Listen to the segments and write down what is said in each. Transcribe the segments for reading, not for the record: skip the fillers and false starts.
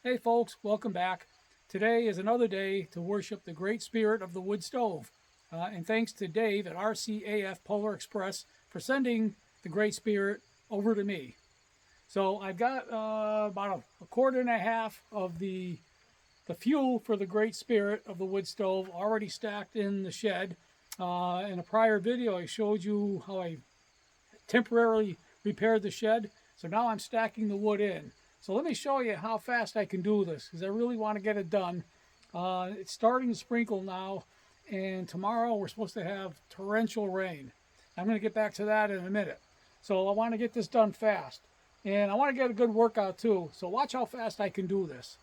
Hey folks, welcome back. Today is another day to worship the great spirit of the wood stove. And thanks to Dave at RCAF Polar Express for sending the great spirit over to me. So I've got about a quart and a half of the fuel for the great spirit of the wood stove already stacked in the shed. In a prior video I showed you how I temporarily repaired the shed. So now I'm stacking the wood in. So let me show you how fast I can do this because I really want to get it done. It's starting to sprinkle now, and tomorrow we're supposed to have torrential rain. I'm going to get back to that in a minute. So I want to get this done fast, and I want to get a good workout too. So watch how fast I can do this.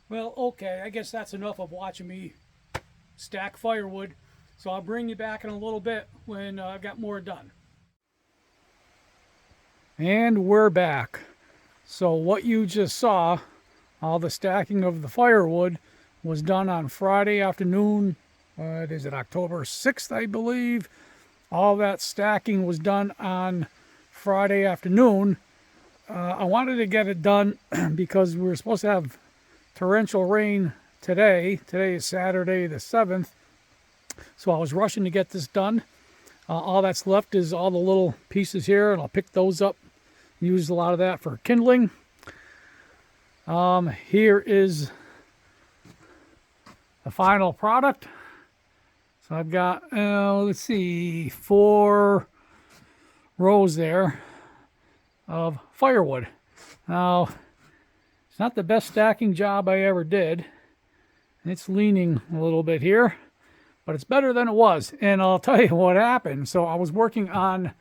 Well, okay, I guess that's enough of watching me stack firewood. So I'll bring you back in a little bit when I've got more done. And we're back. So what you just saw, all the stacking of the firewood, was done on Friday afternoon. What is it, October 6th, I believe. All that stacking was done on Friday afternoon. I wanted to get it done because we were supposed to have torrential rain today. Today is Saturday the 7th. So I was rushing to get this done. All that's left is all the little pieces here, and I'll pick those up. Use a lot of that for kindling. Here is the final product. So I've got, let's see, 4 rows there of firewood. Now, it's not the best stacking job I ever did. It's leaning a little bit here, but it's better than it was. And I'll tell you what happened. So I was working on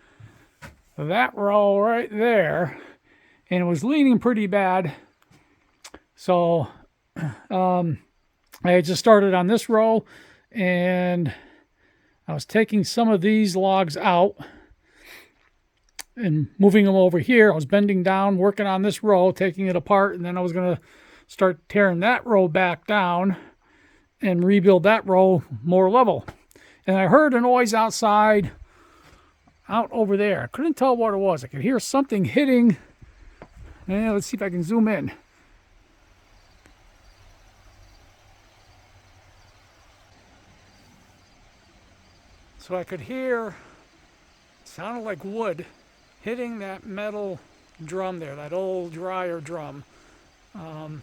that row right there, and it was leaning pretty bad. So I had just started on this row, and I was taking some of these logs out and moving them over here. I was bending down, working on this row, taking it apart, and then I was going to start tearing that row back down and rebuild that row more level. And I heard a noise outside, out over there. I couldn't tell what it was. I could hear something hitting. Let's see if I can zoom in. So I could hear, it sounded like wood, hitting that metal drum there, that old dryer drum that I'm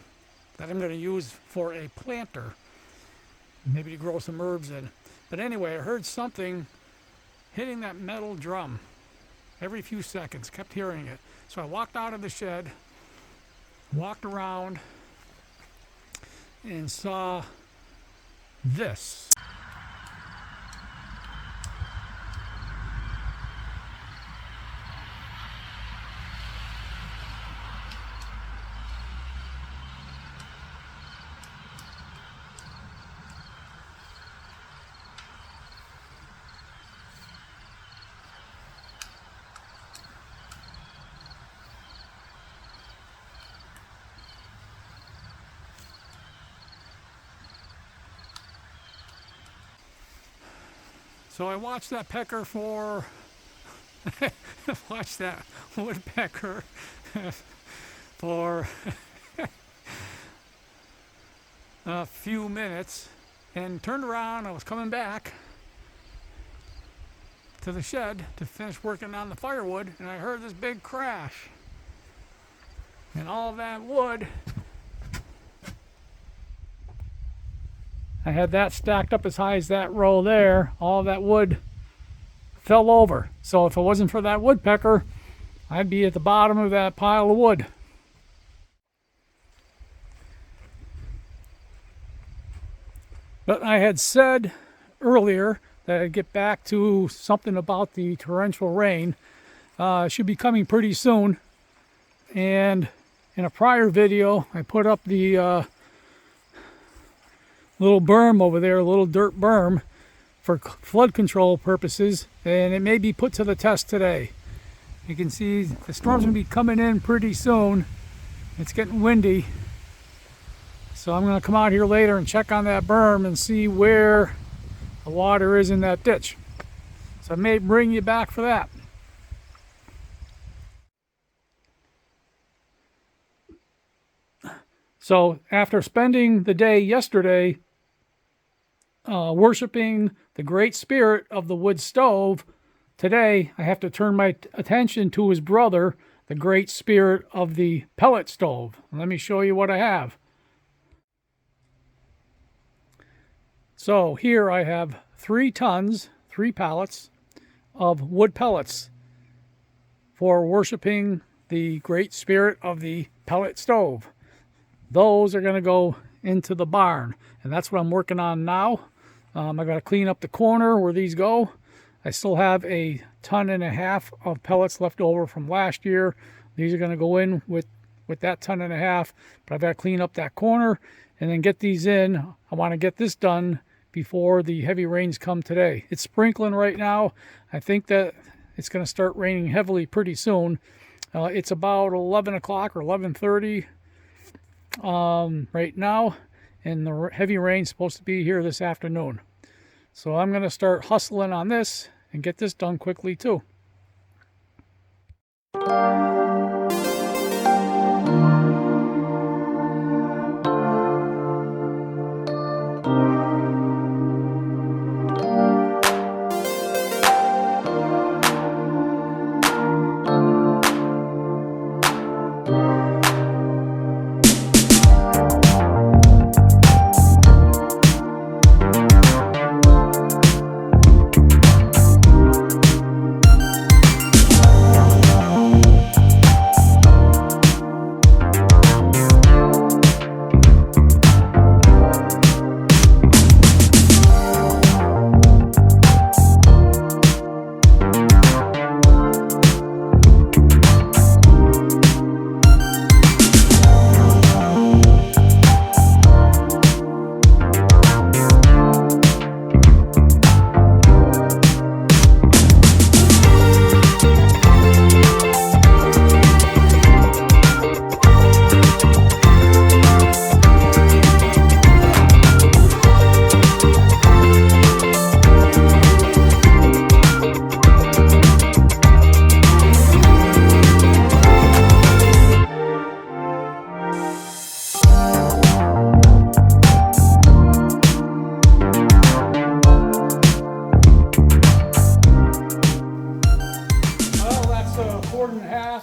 going to use for a planter, maybe to grow some herbs in. But anyway, I heard something hitting that metal drum every few seconds, kept hearing it. So I walked out of the shed, walked around, and saw this. So I watched that pecker for, watched that woodpecker for a few minutes and turned around. I was coming back to the shed to finish working on the firewood, and I heard this big crash. And all that wood, I had that stacked up as high as that row there, all that wood fell over. So if it wasn't for that woodpecker, I'd be at the bottom of that pile of wood. But I had said earlier that I'd get back to something about the torrential rain. Should be coming pretty soon. And in a prior video, I put up the little berm over there, a little dirt berm for flood control purposes, and it may be put to the test today. You can see the storm's gonna be coming in pretty soon. It's getting windy. So I'm gonna come out here later and check on that berm and see where the water is in that ditch. So I may bring you back for that. So after spending the day yesterday worshiping the Great Spirit of the wood stove, today I have to turn my attention to his brother, the Great Spirit of the pellet stove. Let me show you what I have. So here I have 3 tons, 3 pallets of wood pellets for worshiping the Great Spirit of the pellet stove. Those are going to go into the barn, and that's what I'm working on now. I got to clean up the corner where these go. I still have a 1.5 tons of pellets left over from last year. These are going to go in with that 1.5 tons, but I've got to clean up that corner and then get these in. I want to get this done before the heavy rains come today. It's sprinkling right now. I think that it's going to start raining heavily pretty soon. It's about 11 o'clock or 11:30 right now, and the heavy rain's supposed to be here this afternoon. So I'm going to start hustling on this and get this done quickly too.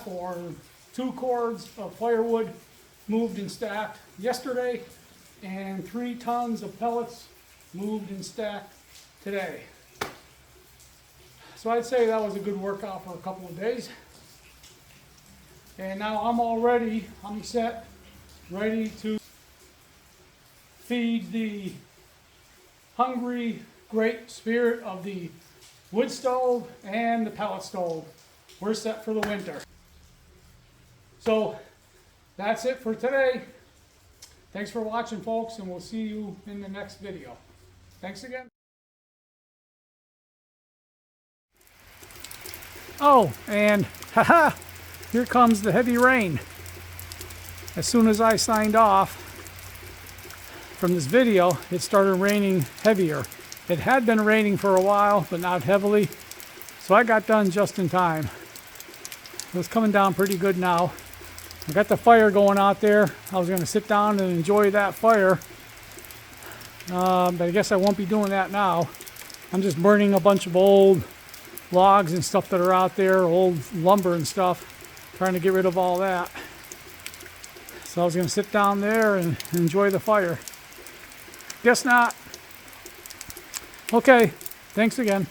Or 2 cords of firewood moved and stacked yesterday, and 3 tons of pellets moved and stacked today. So I'd say that was a good workout for a couple of days. And now I'm set, ready to feed the hungry Great Spirit of the wood stove and the pellet stove. We're set for the winter. So that's it for today. Thanks for watching, folks, and we'll see you in the next video. Thanks again. Oh, and haha, here comes the heavy rain. As soon as I signed off from this video, it started raining heavier. It had been raining for a while, but not heavily, so I got done just in time. It was coming down pretty good now. I got the fire going out there. I was going to sit down and enjoy that fire, but I guess I won't be doing that now. I'm just burning a bunch of old logs and stuff that are out there, old lumber and stuff, trying to get rid of all that. So I was going to sit down there and enjoy the fire. Guess not. Okay, thanks again.